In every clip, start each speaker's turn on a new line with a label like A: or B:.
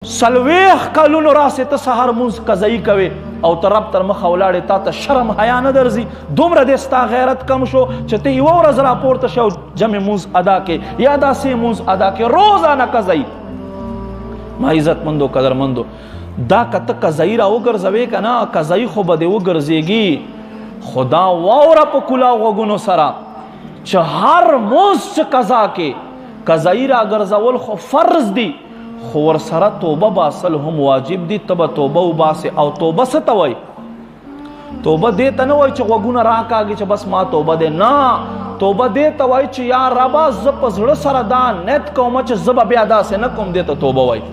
A: سلويخ کلونو راسه ته سحر مونږ قضایي کوي او ته رب تر مخه ولاړې تا ته شرم حیا نه درځي دومره دې ستا غیرت کم شو چې ته یوه ورځ راپورته شو جمع مونځ ادا کې یا داسې مونځ ادا کې روزانه قضایي ما عزتمندو قدرمندو دا که ته قضایي را وګرځوې که نه قضایي خو به دې وګرځېږي خدا واوره په کلا غوږونو سره چې هر مونځ چې قضا کې قضایي را ګرځول خو فرض دي خو ورسره توبه باسل هم واجب دي ته به توبه وباسې او توبه څه ته وایي توبه دې ته نه وایي چې غوږونه راکاږي چې بس ما توبه دی نه توبه دې ته وایي چې یا ربه زه په زړه سره دا نیت کوم چې زه به بیا داسې نه کوم دې ته توبه وایي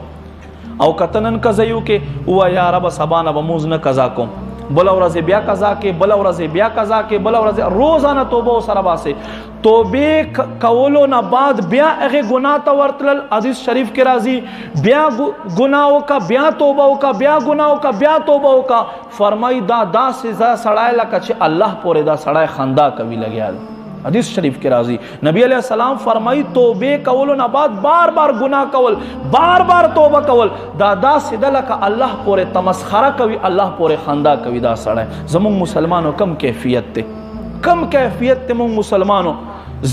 A: او که ته نن قضا وکړې ووایه یا ربه سبا نه به مونځ نه قضا کوم بله ورځ بیا قضا کې بله ورځ بیا قضا کې بله ورځ روزانه توبه ورسره باسئ توبې کولو نه بعد بیا هغې ګناه ته ورتلل حدیث شریف کې راځي بیا ګناه وکړه بیا توبه وکړه بیا ګناه وکړه بیا توبه وکړه فرمایي دا داسې سړی لکه چې الله پورې دا سړی خندا کوي لګیا دی حدیث شریف کې راځي نبی علیہ السلام فرمایي توبې کولو نه بعد بار بار ګناه کول بار بار توبه کول دا داسې ده لکه الله پورې تمسخره کوي الله پورې خندا کوي دا سړی زموږ مسلمانو کم کیفیت دی کم کیفیت دی موږ مسلمانو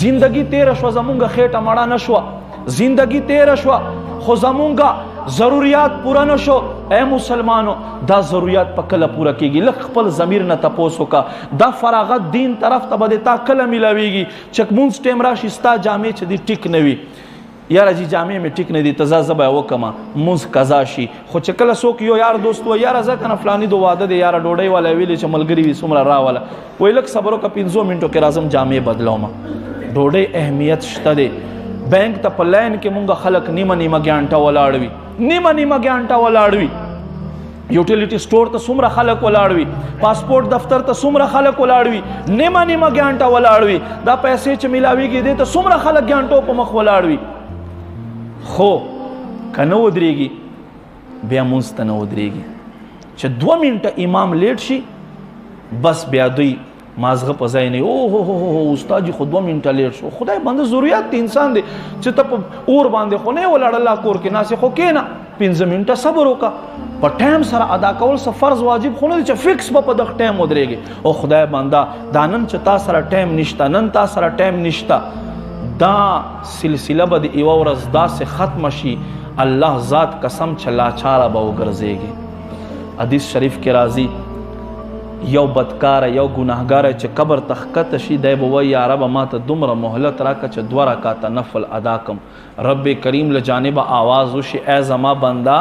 A: زندگی تیره شوه زمونږ خېټه مړه نه شوه زندگی تیره شوه خو زمونږ ضروریات پوره نه شو اے مسلمانو دا ضروریات په کله پوره کیږي لږ خپل ضمیر نه تپوس وکړه دا فراغت دین طرف ته به د تا کله میلاویږي چې مونځ ټیم راشي ستا جامې چې دي ټیک نه وي یاره جی جامې مې ټیک نه دي ته ځه زه به یې وکړمه مونځ قضا شي خو چې کله څوک یو یار دوست وایي یاره ځه که نه فلاني د واده دی یاره ډوډۍ والا ویلې چې ملګري وي څومره راوله وایي لږ صبر وکړه 15 منټو کې راځم جامې بدلومه ډوډۍ اهمیت شته دی بینک ته په لاین کې مونږ خلک نیمه نیمه ګانټه ولاړ وي نیمه نیمه ګانټه ولاړ وي یوټیلیټي سټور ته څومره خلک ولاړ وي پاسپورټ دفتر ته څومره خلک ولاړ وي نیمه نیمه ګانټه ولاړ وي دا پیسې چې میلاویږي دې ته څومره خلک ګانټو په مخ ولاړ وي خو که نه ودرېږي بیا مونځ ته نه ودرېږي چې 2 منټه امام لیټ شي بس بیا دوی مازغه په ځای نه او استاد خو 2 منټه لیټ شو خدای باندې ضرورت دی انسان دی چې ته په اور باندې خو نه ولاړ الله کور کې ناسې خو کېنه 15 منټه صبر وکړه په ټایم سره ادا کول څه فرض واجب خو نه دی چې فکس به په دغه ټایم ودرېږي او خدای بنده دا نن چې تا سره ټایم نشته نن تا سره ټایم نشته دا سلسله به د یوه ورځ داسې ختمه شي الله ذات قسم چې لاچاره به وګرځېږي حدیث شریف کې راځي یو بدکاره یو ګناهګاره چې قبر ته ښکته شي دی به وایي یا ربه ما ته دومره مهلت راکړه چې 2 رکعاته نفل ادا کړم رب کریم له جانبه آواز وشي ای زما بنده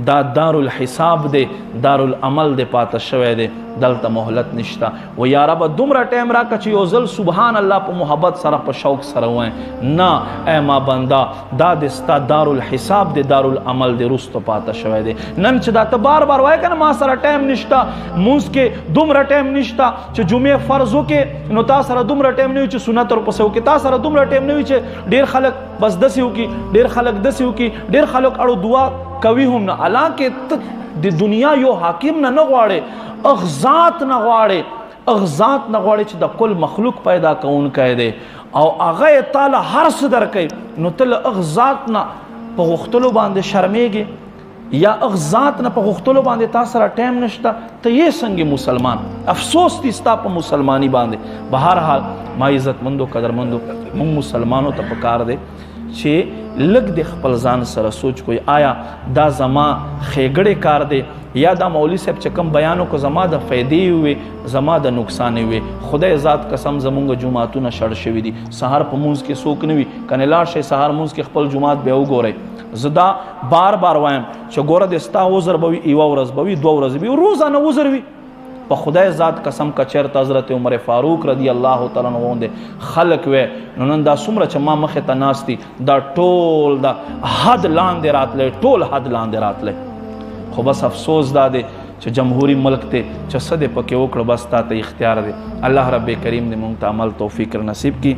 A: دا دارالحساب دی دارالعمل دی پاته شوی دی دلته مهلت نشته و یا ربه دومره ټایم راکړه چې یو ځل سبحان الله په محبت سره په شوق سره وایم نه ای ما بنده دا د ستا دارالحساب دی دارالعمل دی رستو پاته شوی دی نن چې دا ته بار بار وایې که نه ما سره ټایم نشته مونځ کې دومره ټایم نشته چې جمعې فرض وکې نو تا سره دومره ټایم نه وي چې سنت ورپسې وکې تا سره دومره ټایم نه وي چې ډېر خلک بس داسې وکړي ډېر خلک داسې وکړي ډېر خلک اړو دعا کوي هم نه حالانکې ته د دنیا یو حاکم نه غواړې اغذات نه غواړې اغذات نه غواړې چې د کل مخلوق پیدا کوونکی دی او هغه یې تاله هر څه درکوي نو ته له اغذات نه په غوښتلو باندې شرمېږې یا اغذات نه په غوښتلو باندې تا سره ټایم نشته ته یې څنګه مسلمان افسوس دي ستا په مسلماني باندې بهرحال ما عزتمندو قدرمندو موږ مسلمانو ته پکار دی چې لږ د خپل ځان سره سوچ کوي آیا دا زما ښېګړې کار دی یا دا مولوي صاحب چې کوم بیان وکړو زما د فایدې وي زما د نقصان وي خدای ذات قسم زمونږ جوماتونه شړ شوي دي سهار په مونځ کې څوک نه وي کنې لاړ شئ سهار مونځ کې خپل جومات بیا وګورئ زه دا بار بار وایم چې ګوره د ستا عذر به وي یوه ورځ به وي 2 ورځې به وي روزانه عذر وي په خدای ذات قسم که چېرته حضرت عمر فاروق رضی الله تعالی عنه غوندې خلک وی نو نن دا څومره چې ما مخې ته ناست دي دا ټول دا حد لاندې راتلی ټول حد لاندې راتلی خو بس افسوس دا دی چې جمهوري ملک دی چې څه دې پکې وکړه بس تا ته اختیار دی الله رب کریم دې موږ ته عمل توفیق نصیب کړي